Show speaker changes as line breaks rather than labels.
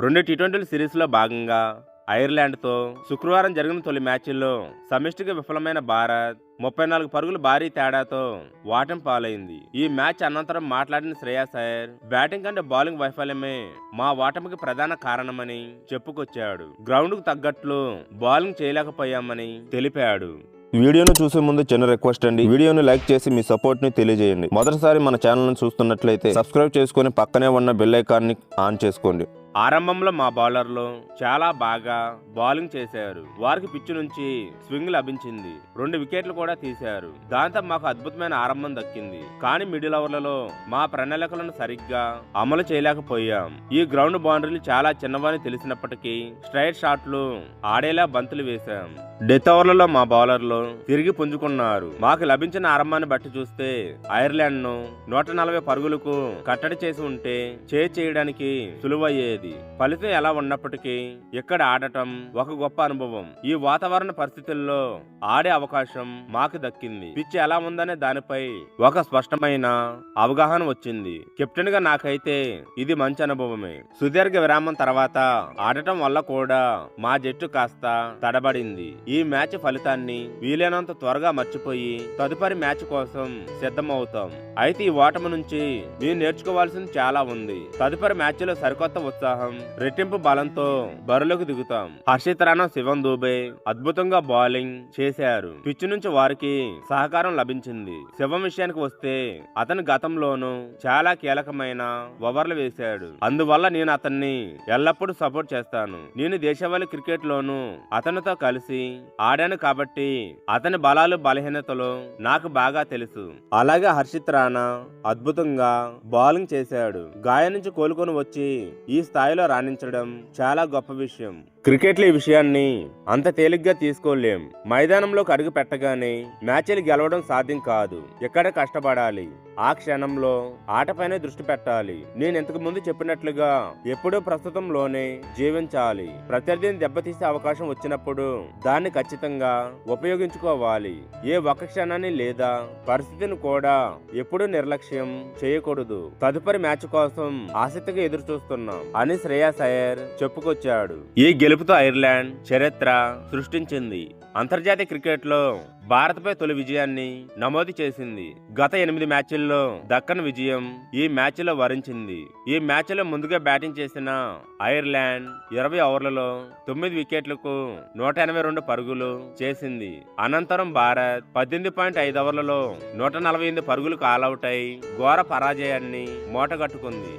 రెండు టీ20 సిరీస్లో భాగంగా ఐర్లాండ్తో శుక్రవారం జరిగిన తొలి మ్యాచ్ల్లో సమిష్టిగా విఫలమైన భారత్ 34 పరుగుల భారీ తేడాతో ఓటమి పాలైంది. ఈ మ్యాచ్ అనంతరం మాట్లాడిన శ్రేయస్ అయ్యర్ బ్యాటింగ్ కంటే బౌలింగ్ వైఫల్యమే మా ఓటమికి ప్రధాన కారణమని చెప్పుకొచ్చాడు. గ్రౌండ్కు తగ్గట్లు బౌలింగ్ చేయలేకపోయామని తెలిపాడు.
వీడియోను చూసే ముందు చిన్న రిక్వెస్ట్ అండి, వీడియోను లైక్ చేసి మీ సపోర్ట్ ని తెలియజేయండి. మొదటిసారి మన ఛానల్ చూస్తున్నట్లయితే సబ్స్క్రైబ్ చేసుకుని పక్కనే ఉన్న బెల్ ఐకాన్ని ఆన్ చేసుకోండి.
ఆరంభంలో మా బౌలర్లు చాలా బాగా బౌలింగ్ చేశారు. వారికి పిచ్చు నుంచి స్వింగ్ లభించింది. 2 వికెట్లు కూడా తీశారు. దాంతో మాకు అద్భుతమైన ఆరంభం దక్కింది. కానీ మిడిల్ ఓవర్లలో మా ప్రణాళికలను సరిగ్గా అమలు చేయలేకపోయాం. ఈ గ్రౌండ్ బౌండరీలు చాలా చిన్నవని తెలిసినప్పటికీ స్ట్రైట్ షాట్లు ఆడేలా బంతులు వేశాం. డెత్ ఓవర్లలో మా బౌలర్లు తిరిగి పుంజుకున్నారు. మాకు లభించిన ఆరంభాన్ని బట్టి చూస్తే ఐర్లాండ్ ను 140 పరుగులకు కట్టడి చేసి ఉంటే చేయడానికి సులువయ్యేది. ఫలితం ఎలా ఉన్నప్పటికీ ఇక్కడ ఆడటం ఒక గొప్ప అనుభవం. ఈ వాతావరణ పరిస్థితుల్లో ఆడే అవకాశం మాకు దక్కింది. పిచ్ ఎలా ఉందనే దానిపై ఒక స్పష్టమైన అవగాహన వచ్చింది. కెప్టెన్ గా నాకైతే ఇది మంచి అనుభవమే. సుదీర్ఘ విరామం తర్వాత ఆడటం వల్ల కూడా మా జట్టు కాస్త తడబడింది. ఈ మ్యాచ్ ఫలితాన్ని వీలైనంత త్వరగా మర్చిపోయి తదుపరి మ్యాచ్ కోసం సిద్ధమవుతాం. అయితే ఈ ఓటమి నుంచి మేము నేర్చుకోవాల్సింది చాలా ఉంది. తదుపరి మ్యాచ్ లో సరికొత్త ఉత్సాహం, రెట్టింపు బలంతో బరిలోకి దిగుతాం. హర్షిత్ రాణా, శివం దూబే అద్భుతంగా బౌలింగ్ చేశారు. పిచ్ నుంచి వారికి సహకారం లభించింది. శివం విషయానికి వస్తే అతను గతంలోనూ చాలా కీలకమైన ఓవర్లు వేశాడు. అందువల్ల నేను అతన్ని ఎల్లప్పుడూ సపోర్ట్ చేస్తాను. నేను దేశవాళీ క్రికెట్ లోనూ అతనితో కలిసి ఆడాను కాబట్టి అతని బలాలు బలహీనతలు నాకు బాగా తెలుసు. అలాగే హర్షిత్ రాణా అద్భుతంగా బౌలింగ్ చేశాడు. గాయం నుంచి కోలుకొని వచ్చి ఈ స్థాయిలో రాణించడం చాలా గొప్ప విషయం. క్రికెట్లో ఈ విషయాన్ని అంత తేలిగ్గా తీసుకోలేం. మైదానంలోకి అడుగు పెట్టగానే మ్యాచ్లు గెలవడం సాధ్యం కాదు. ఎక్కడ కష్టపడాలి. ఆ క్షణంలో ఆటపైనే దృష్టి పెట్టాలి. నేను ఇంతకు ముందు చెప్పినట్లుగా ఎప్పుడూ ప్రస్తుతంలోనే జీవించాలి. ప్రత్యర్థిని దెబ్బతీసే అవకాశం వచ్చినప్పుడు దాన్ని ఖచ్చితంగా ఉపయోగించుకోవాలి. ఏ ఒక్క క్షణాన్ని లేదా పరిస్థితిని కూడా ఎప్పుడూ నిర్లక్ష్యం చేయకూడదు. తదుపరి మ్యాచ్ కోసం ఆసక్తిగా ఎదురు చూస్తున్నాం అని శ్రేయస్ అయ్యర్ చెప్పుకొచ్చాడు. ఈ గెలుపుతో ఐర్లాండ్ చరిత్ర సృష్టించింది. అంతర్జాతీయ క్రికెట్ లో భారత్పై తొలి విజయాన్ని నమోదు చేసింది. గత 8 మ్యాచ్ల్లో దక్కన్ విజయం ఈ మ్యాచ్ లో వరించింది. ఈ మ్యాచ్ లో ముందుగా బ్యాటింగ్ చేసిన ఐర్లాండ్ 20 ఓవర్లలో 9 వికెట్లకు 182 పరుగులు చేసింది. అనంతరం భారత్ 18.5 ఓవర్లలో 148 పరుగులకు ఆలౌట్ అయి ఘోర పరాజయాన్ని మూటగట్టుకుంది.